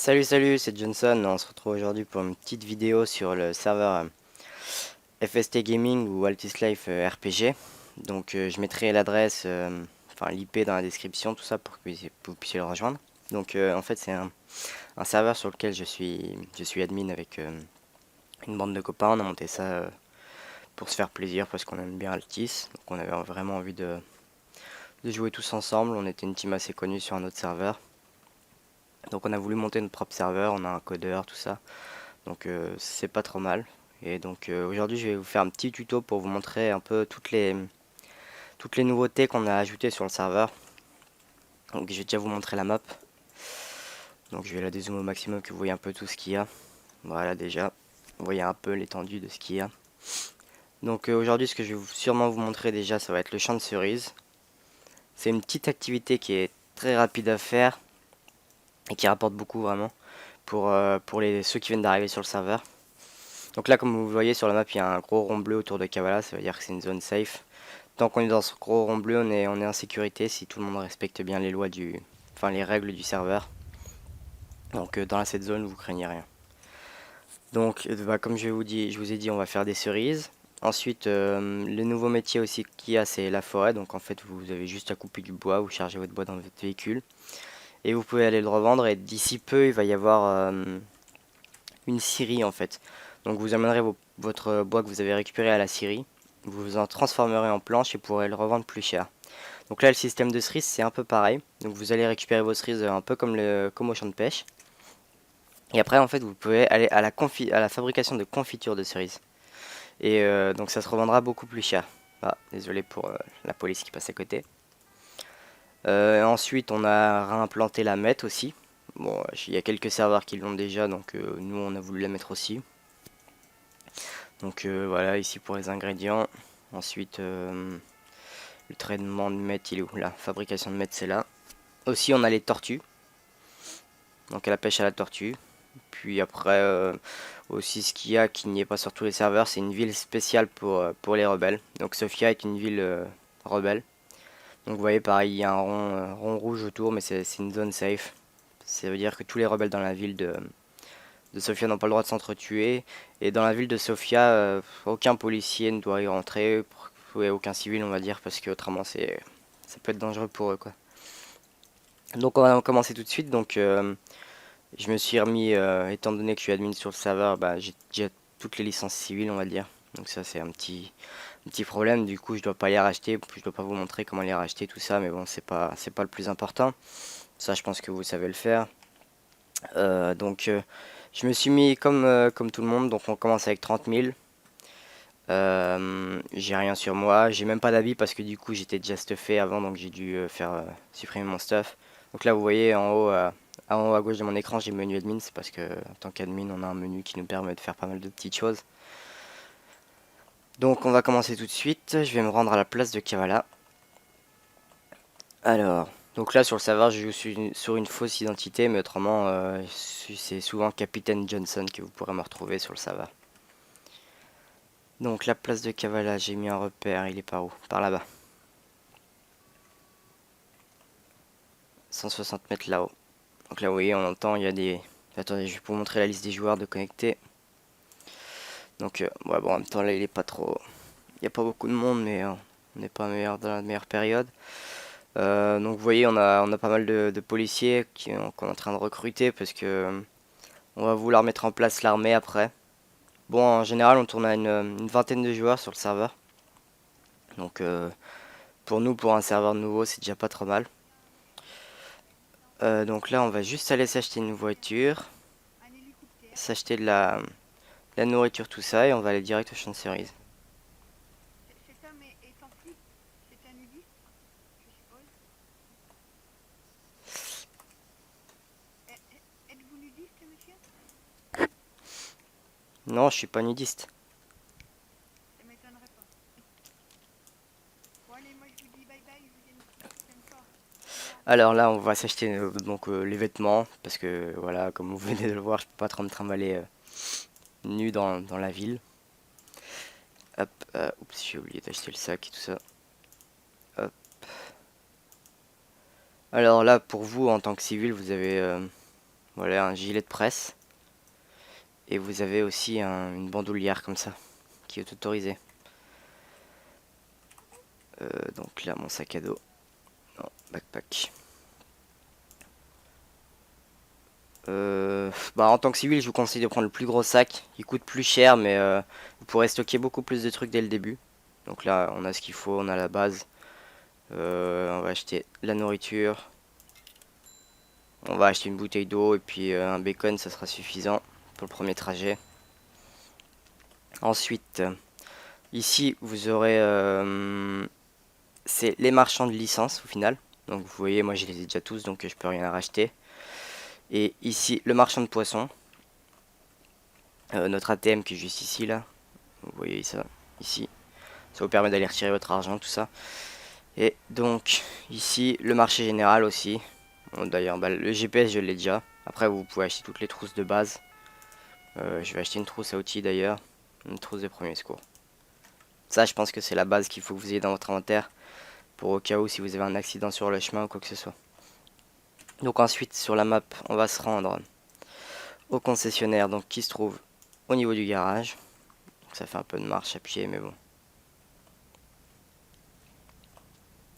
Salut, c'est Johnson. On se retrouve aujourd'hui pour une petite vidéo sur le serveur FST Gaming ou Altis Life RPG. Donc je mettrai l'adresse, enfin l'IP dans la description, tout ça pour que vous puissiez le rejoindre. Donc en fait c'est un serveur sur lequel je suis admin avec une bande de copains. On a monté ça pour se faire plaisir parce qu'on aime bien Altis. Donc on avait vraiment envie de jouer tous ensemble. On était une team assez connue sur un autre serveur. Donc on a voulu monter notre propre serveur, on a un codeur, tout ça. Donc c'est pas trop mal. Et donc aujourd'hui je vais vous faire un petit tuto pour vous montrer un peu toutes les nouveautés qu'on a ajoutées sur le serveur. Donc je vais déjà vous montrer la map. Donc je vais la dézoomer au maximum que vous voyez un peu tout ce qu'il y a. Voilà déjà, vous voyez un peu l'étendue de ce qu'il y a. Donc aujourd'hui ce que je vais sûrement vous montrer déjà ça va être le champ de cerises. C'est une petite activité qui est très rapide à faire et qui rapporte beaucoup vraiment pour ceux qui viennent d'arriver sur le serveur. Donc là, comme vous voyez sur la map, il y a un gros rond bleu autour de Kavala, ça veut dire que c'est une zone safe. Tant qu'on est dans ce gros rond bleu, on est en sécurité si tout le monde respecte bien les lois enfin les règles du serveur. Donc dans cette zone, vous craignez rien. Donc, comme je vous ai dit, on va faire des cerises. Ensuite, le nouveau métier aussi qu'il y a, c'est la forêt. Donc en fait, vous avez juste à couper du bois, vous chargez votre bois dans votre véhicule. Et vous pouvez aller le revendre. Et d'ici peu, il va y avoir une scierie en fait. Donc vous amènerez votre bois que vous avez récupéré à la scierie, vous en transformerez en planche et pourrez le revendre plus cher. Donc là le système de cerises c'est un peu pareil. Donc vous allez récupérer vos cerises un peu comme au champ de pêche. Et après en fait vous pouvez aller à la fabrication de confitures de cerises. Et donc ça se revendra beaucoup plus cher. Ah, désolé pour la police qui passe à côté. Ensuite on a réimplanté la mette aussi. Bon, il y a quelques serveurs qui l'ont déjà, donc nous on a voulu la mettre aussi. Donc voilà, ici pour les ingrédients. Ensuite, le traitement de meth, il est où? La fabrication de meth, c'est là. Aussi, on a les tortues. Donc à la pêche à la tortue. Puis après, aussi ce qu'il y a qui n'y est pas sur tous les serveurs, c'est une ville spéciale pour les rebelles. Donc Sofia est une ville rebelle. Donc vous voyez, pareil, il y a un rond rouge autour, mais c'est une zone safe. Ça veut dire que tous les rebelles dans la ville de Sofia n'ont pas le droit de s'entretuer. Et dans la ville de Sofia, aucun policier ne doit y rentrer, ouais, aucun civil on va dire, parce que autrement ça peut être dangereux pour eux quoi. Donc on va commencer tout de suite. Donc je me suis remis, étant donné que je suis admin sur le serveur, bah, j'ai déjà toutes les licences civiles on va dire. Donc ça c'est un petit problème. Du coup je dois pas les racheter, je dois pas vous montrer comment les racheter tout ça, mais bon c'est pas le plus important. Ça je pense que vous savez le faire. Donc je me suis mis comme tout le monde, donc on commence avec 30 000. J'ai rien sur moi, j'ai même pas d'habit parce que du coup j'étais déjà stuffé avant, donc j'ai dû supprimer mon stuff. Donc là vous voyez en haut à gauche de mon écran j'ai menu admin, c'est parce que en tant qu'admin on a un menu qui nous permet de faire pas mal de petites choses. Donc on va commencer tout de suite, je vais me rendre à la place de Kavala. Alors, donc là sur le serveur je joue sur une fausse identité, mais autrement c'est souvent Capitaine Johnson que vous pourrez me retrouver sur le serveur. Donc la place de Kavala, j'ai mis un repère, il est par où? Par là-bas. 160 mètres là-haut. Donc là vous voyez on entend, il y a des... Attendez, je vais vous montrer la liste des joueurs de connectés. Donc ouais, bon en même temps là il est pas trop... Il n'y a pas beaucoup de monde mais on n'est pas dans la meilleure période. Donc vous voyez on a pas mal de policiers qu'on est en train de recruter parce que on va vouloir mettre en place l'armée après. Bon en général on tourne à une vingtaine de joueurs sur le serveur. Donc pour nous pour un serveur nouveau c'est déjà pas trop mal. Donc là on va juste aller s'acheter une voiture, s'acheter de la nourriture tout ça et on va aller direct au champ de cerises. Cet homme est en fuite. C'est un nudiste, je suppose. Êtes-vous nudiste, monsieur? Non, je suis pas nudiste. Ça m'étonnerait pas. Bon, allez, moi je vous dis bye bye, je vous aime fort. Au revoir. Alors là on va s'acheter donc les vêtements parce que voilà comme vous venez de le voir je peux pas trop me trimballer nu dans la ville. Hop, oups j'ai oublié d'acheter le sac et tout ça. Hop. Alors là pour vous en tant que civil vous avez Voilà, un gilet de presse. Et vous avez aussi une bandoulière comme ça, qui est autorisée. Donc là, mon sac à dos. Non, backpack. Bah, en tant que civil, je vous conseille de prendre le plus gros sac. Il coûte plus cher, mais vous pourrez stocker beaucoup plus de trucs dès le début. Donc là, on a ce qu'il faut, on a la base. On va acheter la nourriture. On va acheter une bouteille d'eau et puis un bacon, ça sera suffisant pour le premier trajet. Ensuite, ici, vous aurez... c'est les marchands de licence au final. Donc vous voyez, moi je les ai déjà tous, donc je peux rien racheter. Et ici, le marchand de poissons. Notre ATM qui est juste ici, là. Vous voyez ça, ici. Ça vous permet d'aller retirer votre argent, tout ça. Et donc, ici, le marché général aussi. Bon, d'ailleurs, bah, le GPS, je l'ai déjà. Après, vous pouvez acheter toutes les trousses de base. Je vais acheter une trousse à outils, d'ailleurs. Une trousse de premier secours. Ça, je pense que c'est la base qu'il faut que vous ayez dans votre inventaire. Pour au cas où, si vous avez un accident sur le chemin ou quoi que ce soit. Donc ensuite, sur la map, on va se rendre au concessionnaire, donc qui se trouve au niveau du garage. Donc, ça fait un peu de marche à pied, mais bon.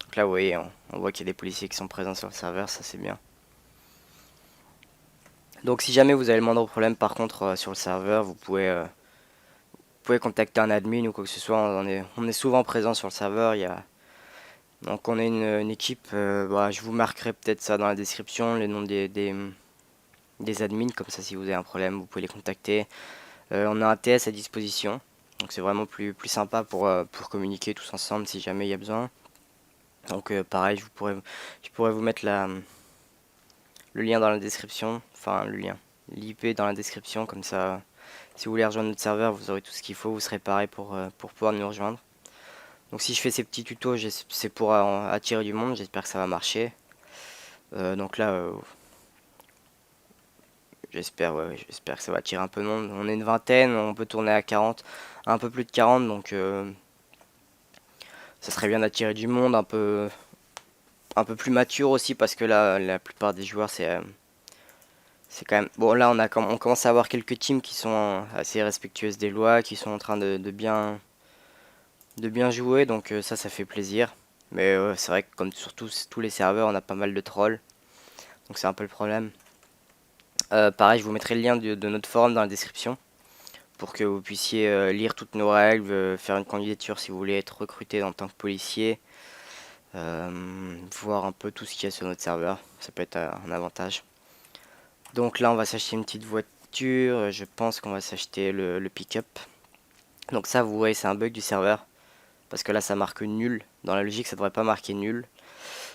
Donc là, vous voyez, on voit qu'il y a des policiers qui sont présents sur le serveur, ça c'est bien. Donc si jamais vous avez le moindre problème, par contre, sur le serveur, vous pouvez contacter un admin ou quoi que ce soit. On est souvent présent sur le serveur. Donc on est une équipe, bah, je vous marquerai peut-être ça dans la description, les noms des admins, comme ça si vous avez un problème, vous pouvez les contacter. On a un TS à disposition, donc c'est vraiment plus sympa pour communiquer tous ensemble si jamais il y a besoin. Donc pareil, je pourrais vous mettre le lien dans la description, enfin le lien, l'IP dans la description, comme ça si vous voulez rejoindre notre serveur, vous aurez tout ce qu'il faut, vous serez pareil pour pouvoir nous rejoindre. Donc si je fais ces petits tutos, c'est pour attirer du monde, j'espère que ça va marcher. Donc là, j'espère ouais, j'espère que ça va attirer un peu de monde. On est une vingtaine, on peut tourner à 40, un peu plus de 40, donc ça serait bien d'attirer du monde, un peu plus mature aussi, parce que là, la plupart des joueurs, c'est quand même... Bon, là, on commence à avoir quelques teams qui sont assez respectueuses des lois, qui sont en train de bien jouer, donc ça fait plaisir. Mais c'est vrai que comme sur tous les serveurs, on a pas mal de trolls, donc c'est un peu le problème. Pareil, je vous mettrai le lien de notre forum dans la description pour que vous puissiez lire toutes nos règles, faire une candidature si vous voulez être recruté en tant que policier, voir un peu tout ce qu'il y a sur notre serveur, ça peut être un avantage. Donc là on va s'acheter une petite voiture, je pense qu'on va s'acheter le pick-up. Donc ça vous voyez c'est un bug du serveur, parce que là ça marque nul, dans la logique ça devrait pas marquer nul,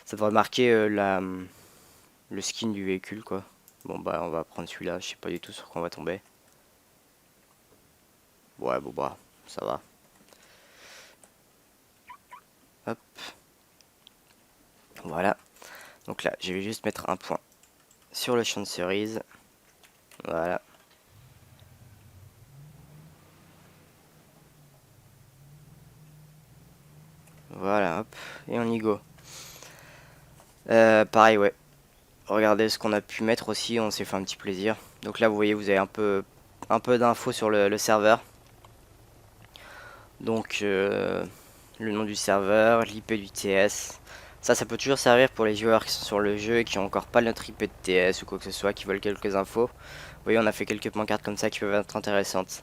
ça devrait marquer le skin du véhicule quoi. Bon bah on va prendre celui-là, je sais pas du tout sur quoi on va tomber. Ouais bon bah ça va. Hop. Voilà. Donc là je vais juste mettre un point sur le champ de cerise. Voilà. Voilà hop. Et on y go. Pareil ouais. Regardez ce qu'on a pu mettre aussi, on s'est fait un petit plaisir. Donc là vous voyez vous avez un peu d'infos sur le serveur. Donc le nom du serveur, l'IP du TS. Ça peut toujours servir pour les joueurs qui sont sur le jeu et qui ont encore pas notre IP de TS ou quoi que ce soit, qui veulent quelques infos. Vous voyez on a fait quelques pancartes comme ça qui peuvent être intéressantes.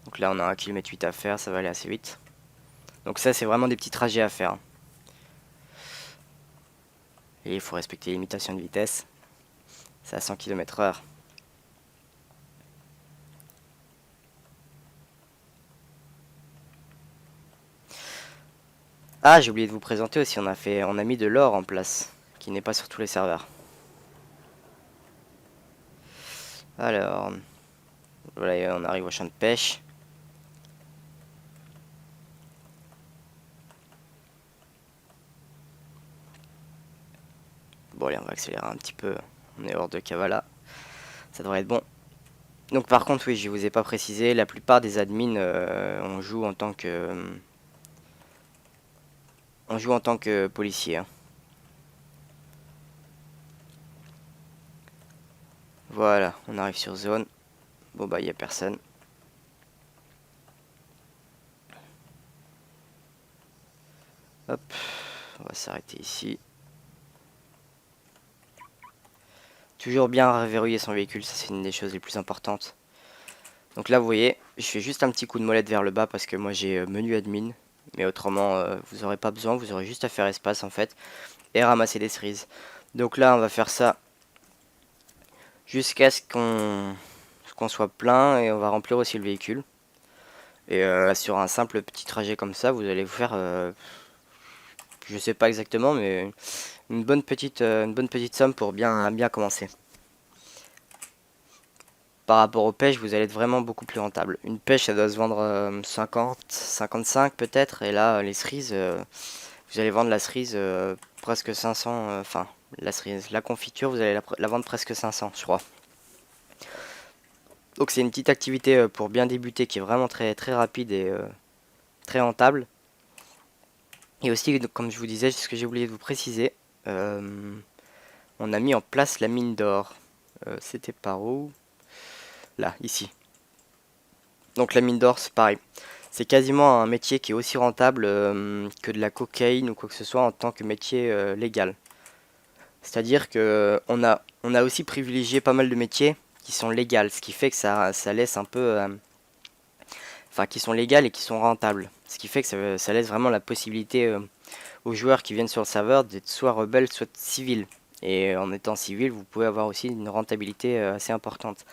Donc là on a 1,8 km à faire, ça va aller assez vite. Donc ça c'est vraiment des petits trajets à faire. Et il faut respecter les limitations de vitesse. C'est à 100 km/h. Ah, j'ai oublié de vous présenter aussi, on a mis de l'or en place, qui n'est pas sur tous les serveurs. Alors, voilà, on arrive au champ de pêche. Bon, allez, on va accélérer un petit peu. On est hors de Kavala. Ça devrait être bon. Donc, par contre, oui, je vous ai pas précisé, la plupart des admins, on joue en tant que policier. Hein. Voilà, on arrive sur zone. Bon bah il n'y a personne. Hop, on va s'arrêter ici. Toujours bien verrouiller son véhicule, ça c'est une des choses les plus importantes. Donc là vous voyez, je fais juste un petit coup de molette vers le bas parce que moi j'ai menu admin. Mais autrement vous n'aurez pas besoin, vous aurez juste à faire espace en fait. Et ramasser des cerises. Donc là on va faire ça jusqu'à ce qu'on soit plein et on va remplir aussi le véhicule. Et sur un simple petit trajet comme ça, vous allez vous faire, je sais pas exactement, mais une bonne petite somme pour bien commencer. Par rapport aux pêches, vous allez être vraiment beaucoup plus rentable. Une pêche, ça doit se vendre 50, 55 peut-être, et là, les cerises, vous allez vendre la cerise presque 500, enfin, la cerise, la confiture, vous allez la vendre presque 500, je crois. Donc c'est une petite activité pour bien débuter qui est vraiment très, très rapide et très rentable. Et aussi, comme je vous disais, ce que j'ai oublié de vous préciser, on a mis en place la mine d'or. C'était par où? Là, ici. Donc la mine d'or, c'est pareil. C'est quasiment un métier qui est aussi rentable que de la cocaïne ou quoi que ce soit en tant que métier légal. C'est-à-dire que on a aussi privilégié pas mal de métiers qui sont légaux, ce qui fait que ça laisse un peu... enfin, qui sont légales et qui sont rentables. Ce qui fait que ça laisse vraiment la possibilité aux joueurs qui viennent sur le serveur d'être soit rebelles, soit civils. Et en étant civil, vous pouvez avoir aussi une rentabilité assez importante.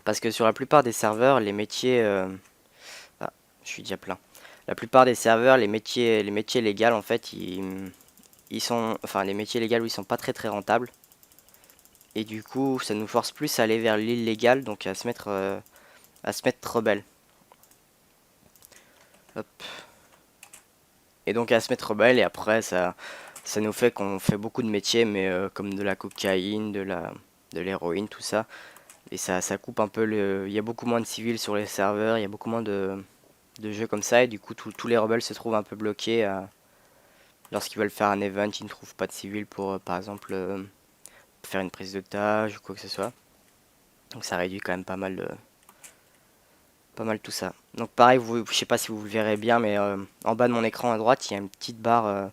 Parce que sur la plupart des serveurs, les métiers... ah, je suis déjà plein. La plupart des serveurs, les métiers légaux, en fait, ils sont... Enfin, les métiers légaux, ils sont pas très très rentables. Et du coup, ça nous force plus à aller vers l'illégal, donc à se mettre rebelle. Hop. Et donc à se mettre rebelle, et après, ça nous fait qu'on fait beaucoup de métiers, mais comme de la cocaïne, de l'héroïne, tout ça. Et ça coupe un peu le... Il y a beaucoup moins de civils sur les serveurs, il y a beaucoup moins de jeux comme ça, et du coup tous les rebelles se trouvent un peu bloqués lorsqu'ils veulent faire un event, ils ne trouvent pas de civils pour par exemple faire une prise d'otage ou quoi que ce soit. Donc ça réduit quand même pas mal tout ça. Donc pareil, je sais pas si vous le verrez bien, mais en bas de mon écran à droite, il y a une petite barre,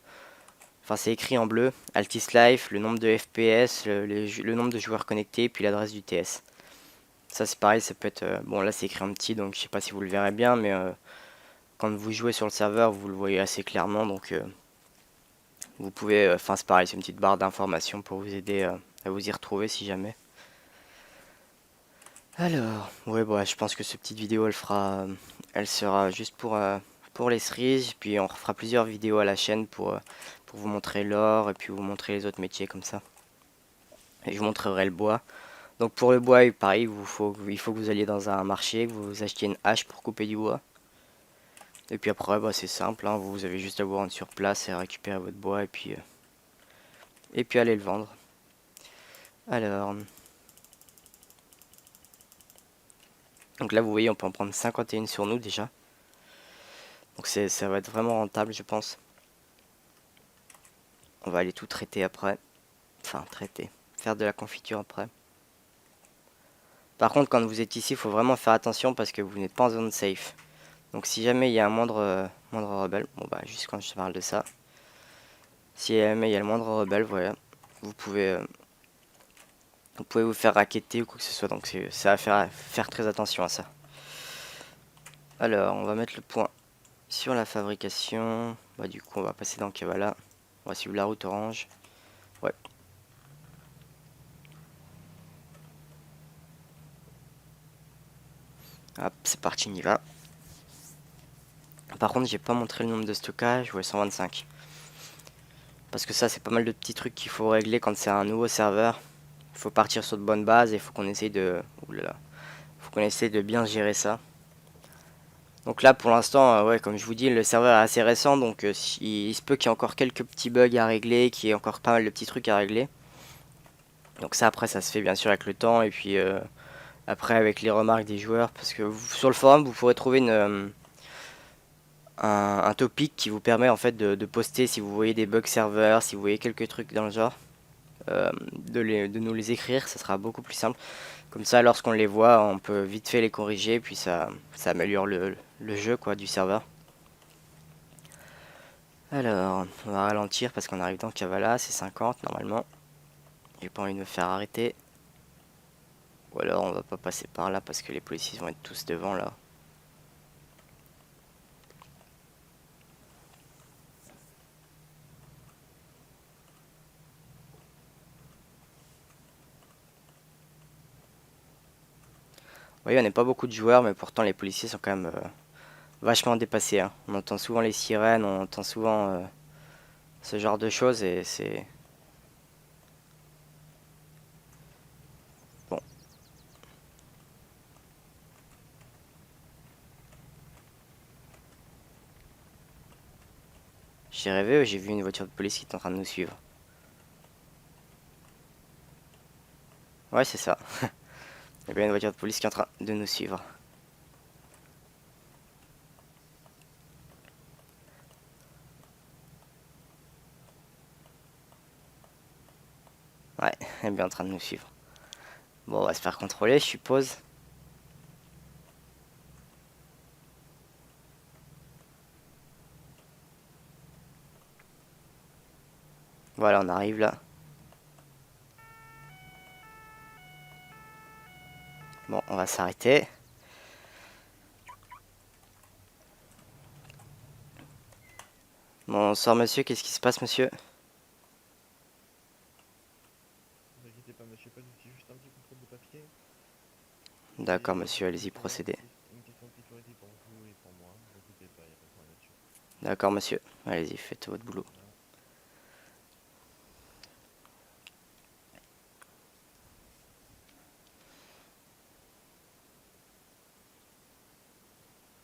enfin c'est écrit en bleu, Altis Life, le nombre de FPS, le nombre de joueurs connectés, puis l'adresse du TS. Ça c'est pareil, ça peut être... bon là c'est écrit en petit, donc je sais pas si vous le verrez bien, mais quand vous jouez sur le serveur, vous le voyez assez clairement, donc vous pouvez... Enfin c'est pareil, c'est une petite barre d'information pour vous aider à vous y retrouver si jamais. Alors, ouais, bon, je pense que cette petite vidéo, elle sera juste pour les cerises, puis on refera plusieurs vidéos à la chaîne pour vous montrer l'or et puis vous montrer les autres métiers comme ça. Et je vous montrerai le bois. Donc pour le bois, pareil, il faut que vous alliez dans un marché, que vous achetiez une hache pour couper du bois. Et puis après, bah, c'est simple, hein, vous avez juste à vous rendre sur place et récupérer votre bois et puis aller le vendre. Alors, donc là vous voyez, on peut en prendre 51 sur nous déjà. Donc ça va être vraiment rentable, je pense. On va aller tout traiter après. Enfin, traiter. Faire de la confiture après. Par contre, quand vous êtes ici, il faut vraiment faire attention parce que vous n'êtes pas en zone safe. Donc si jamais il y a un moindre rebelle, bon bah juste quand je parle de ça. Si jamais il y a le moindre rebelle, voilà, vous pouvez vous faire racketter ou quoi que ce soit. Donc ça va faire très attention à ça. Alors, on va mettre le point sur la fabrication. Bah du coup, on va passer dans Kavala. On va suivre la route orange. Ouais. Hop, c'est parti, on y va. Par contre, j'ai pas montré le nombre de stockage, ouais, 125. Parce que ça, c'est pas mal de petits trucs qu'il faut régler quand c'est un nouveau serveur. Il faut partir sur de bonnes bases et il faut qu'on essaye de... Oulala. Faut qu'on essaye de bien gérer ça. Donc là, pour l'instant, ouais, comme je vous dis, le serveur est assez récent, donc il se peut qu'il y ait encore quelques petits bugs à régler, qu'il y ait encore pas mal de petits trucs à régler. Donc ça, après, ça se fait bien sûr avec le temps, et puis après avec les remarques des joueurs, parce que sur le forum, vous pourrez trouver un topic qui vous permet en fait de poster si vous voyez des bugs serveurs, si vous voyez quelques trucs dans le genre. de nous les écrire, ça sera beaucoup plus simple. Comme ça, lorsqu'on les voit, on peut vite fait les corriger, puis ça améliore le jeu quoi, du serveur. Alors, on va ralentir parce qu'on arrive dans Kavala, c'est 50 normalement. J'ai pas envie de me faire arrêter. Ou alors on va pas passer par là parce que les policiers vont être tous devant là. Vous voyez, on n'est pas beaucoup de joueurs, mais pourtant les policiers sont quand même vachement dépassés. Hein. On entend souvent les sirènes, on entend souvent ce genre de choses et c'est... Bon. J'ai rêvé ou j'ai vu une voiture de police qui est en train de nous suivre? Ouais, c'est ça. Il y a bien une voiture de police qui est en train de nous suivre. Ouais, elle est bien en train de nous suivre. Bon, on va se faire contrôler, je suppose. Voilà, on arrive là. Bon, on va s'arrêter. Bonsoir monsieur, qu'est-ce qui se passe monsieur? Ne vous inquiétez pas, monsieur, pas de soucis, juste un petit contrôle de papier. D'accord monsieur, allez-y, procédez. Une question de sécurité pour vous et pour moi, ne vous inquiétez pas, il n'y a pas de problème là-dessus. D'accord monsieur, allez-y, faites votre boulot.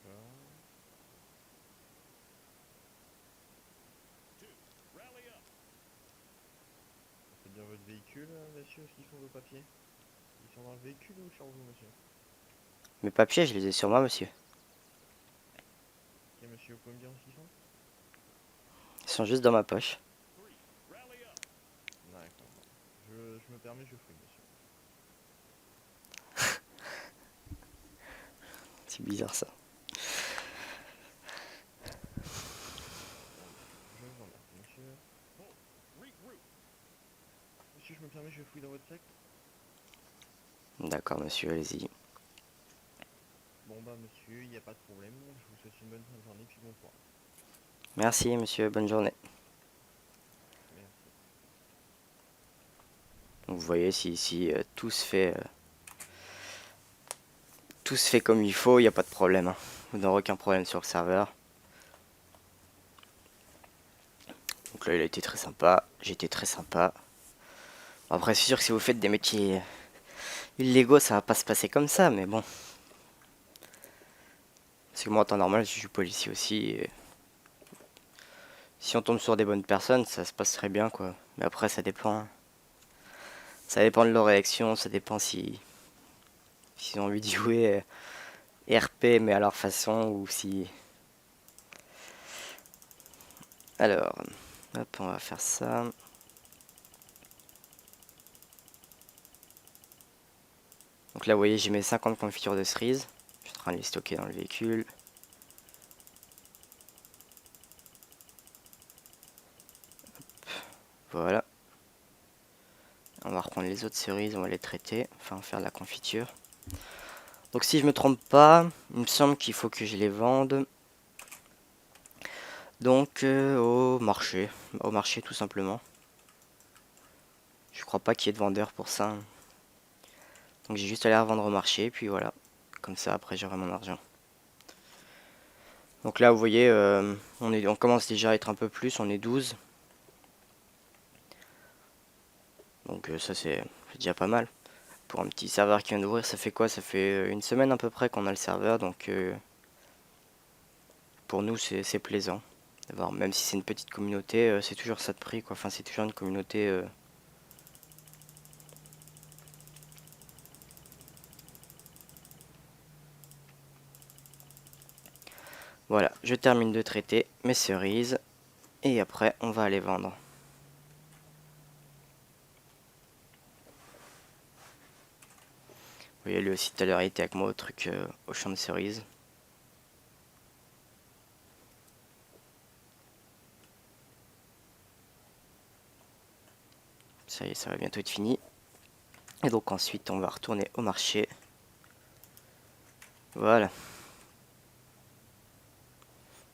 Voilà. D'accord. C'est bien votre véhicule, monsieur, est-ce qu'ils sont vos papiers? Ils sont dans le véhicule ou sur vous, monsieur? Mes papiers, je les ai sur moi monsieur. Ok, monsieur, vous pouvez me dire où ils sont? Ils sont juste dans ma poche. D'accord, bon. Je me permets, je fouille, monsieur. C'est bizarre ça. Je vous remercie, monsieur. Monsieur, je me permets, je fouille dans votre sac. D'accord monsieur, allez-y. Bon bah, monsieur, il n'y a pas de problème. Je vous souhaite une bonne fin de journée, puis bon courage. Merci monsieur, bonne journée. Merci. Donc vous voyez, si ici tout se fait comme il faut, il n'y a pas de problème. Hein. Vous n'aurez aucun problème sur le serveur. Donc là il a été très sympa, j'ai été très sympa. Après c'est sûr que si vous faites des métiers illégaux, ça va pas se passer comme ça, mais bon. Parce que moi en temps normal, je suis policier aussi. Et si on tombe sur des bonnes personnes, ça se passe très bien quoi. Mais après ça dépend. Hein. Ça dépend de leur réaction, ça dépend si s'ils ont envie de jouer RP mais à leur façon ou si... Alors, hop, on va faire ça. Donc là, vous voyez, j'ai mes 50 confitures de cerises. Je suis en train de les stocker dans le véhicule. Hop, voilà. On va reprendre les autres cerises, on va les traiter, enfin faire de la confiture. Donc si je me trompe pas, il me semble qu'il faut que je les vende. Donc au marché tout simplement. Je crois pas qu'il y ait de vendeur pour ça. Donc j'ai juste à les revendre au marché, puis voilà. Comme ça après j'aurai mon argent. Donc là vous voyez, on commence déjà à être un peu plus, on est 12. Donc ça c'est déjà pas mal. Pour un petit serveur qui vient d'ouvrir, ça fait quoi? Ça fait une semaine à peu près qu'on a le serveur, donc pour nous c'est plaisant. D'avoir, même si c'est une petite communauté, c'est toujours ça de prix quoi. Enfin c'est toujours une communauté... Voilà, je termine de traiter mes cerises et après on va aller vendre. voyez, lui aussi tout à l'heure il était avec moi au truc au champ de cerises. Ça y est, ça va bientôt être fini. Et donc ensuite on va retourner au marché. Voilà.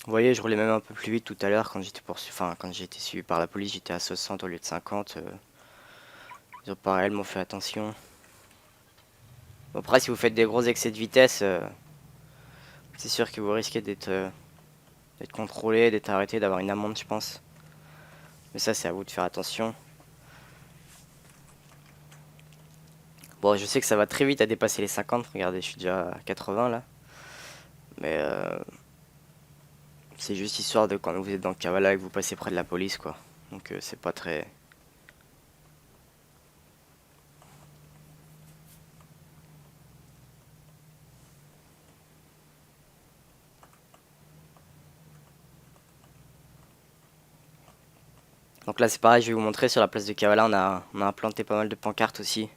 Vous voyez, je roulais même un peu plus vite tout à l'heure quand j'étais quand j'ai été suivi par la police, j'étais à 60 au lieu de 50. Ils ont pas réellement fait attention. Bon, après, si vous faites des gros excès de vitesse, c'est sûr que vous risquez d'être contrôlé, d'être arrêté, d'avoir une amende, je pense. Mais ça, c'est à vous de faire attention. Bon, je sais que ça va très vite à dépasser les 50. Regardez, je suis déjà à 80 là. Mais c'est juste histoire de quand vous êtes dans le cavale et que vous passez près de la police, quoi. Donc c'est pas très... Donc là c'est pareil, je vais vous montrer sur la place de Kavala, on a implanté pas mal de pancartes aussi.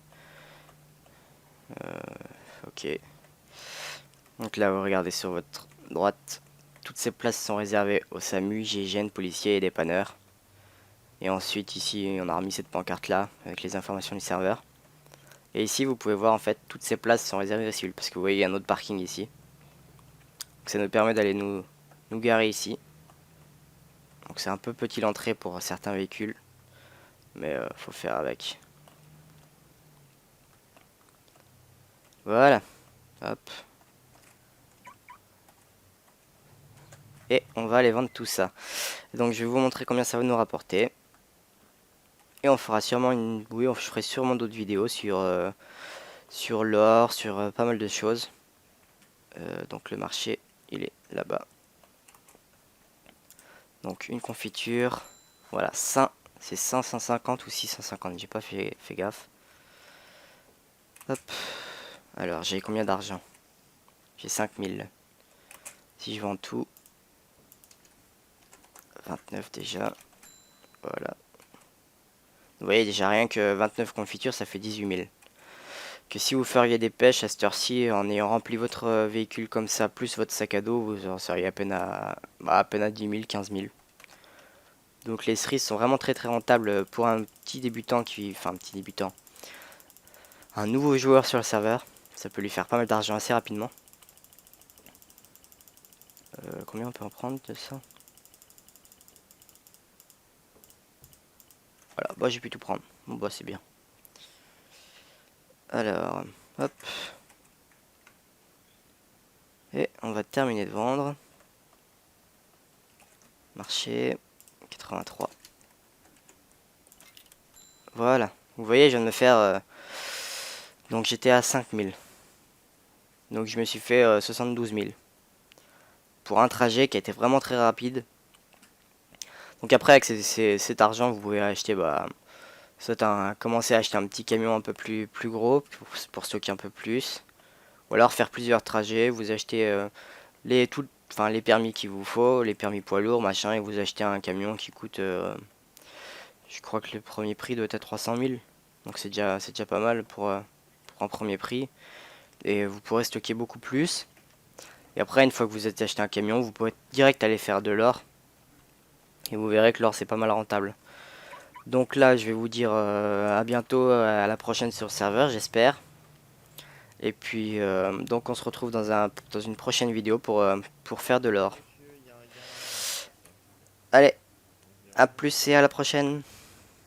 Ok. Donc là vous regardez sur votre droite, toutes ces places sont réservées aux SAMU, GIGN, policiers et dépanneurs. Et ensuite ici on a remis cette pancarte là avec les informations du serveur. Et ici vous pouvez voir en fait toutes ces places sont réservées aux civils parce que vous voyez il y a un autre parking ici. Donc ça nous permet d'aller nous garer ici. Donc c'est un peu petit l'entrée pour certains véhicules, mais faut faire avec. Voilà, hop. Et on va aller vendre tout ça. Donc je vais vous montrer combien ça va nous rapporter. Et on fera sûrement je ferai sûrement d'autres vidéos sur l'or, sur pas mal de choses. Donc le marché, il est là-bas. Donc une confiture, voilà, c'est 150 ou 650, j'ai pas fait gaffe. Hop, alors j'ai combien d'argent? J'ai 5000. Si je vends tout, 29 déjà, voilà. Vous voyez déjà rien que 29 confitures, ça fait 18 000. Que si vous feriez des pêches à cette heure-ci, en ayant rempli votre véhicule comme ça, plus votre sac à dos, vous en seriez à peine à 10 000, 15 000. Donc les cerises sont vraiment très très rentables pour un petit débutant enfin un petit débutant, un nouveau joueur sur le serveur. Ça peut lui faire pas mal d'argent assez rapidement. Combien on peut en prendre de ça? Voilà, bah j'ai pu tout prendre. Bon bah c'est bien. Alors, hop. Et on va terminer de vendre. Marché 83. Voilà. Vous voyez, je viens de me faire... donc j'étais à 5000. Donc je me suis fait 72 000. Pour un trajet qui a été vraiment très rapide. Donc après, avec cet argent, vous pouvez acheter... soit commencer à acheter un petit camion un peu plus gros pour stocker un peu plus. Ou alors faire plusieurs trajets. Vous achetez les permis qu'il vous faut, les permis poids lourds, machin, et vous achetez un camion qui coûte... je crois que le premier prix doit être à 300 000. Donc c'est déjà pas mal pour un premier prix. Et vous pourrez stocker beaucoup plus. Et après, une fois que vous avez acheté un camion, vous pourrez direct aller faire de l'or. Et vous verrez que l'or c'est pas mal rentable. Donc là, je vais vous dire à bientôt, à la prochaine sur le serveur, j'espère. Et puis, donc on se retrouve dans une prochaine vidéo pour faire de l'or. Monsieur, il y a un... Allez, à plus et à la prochaine.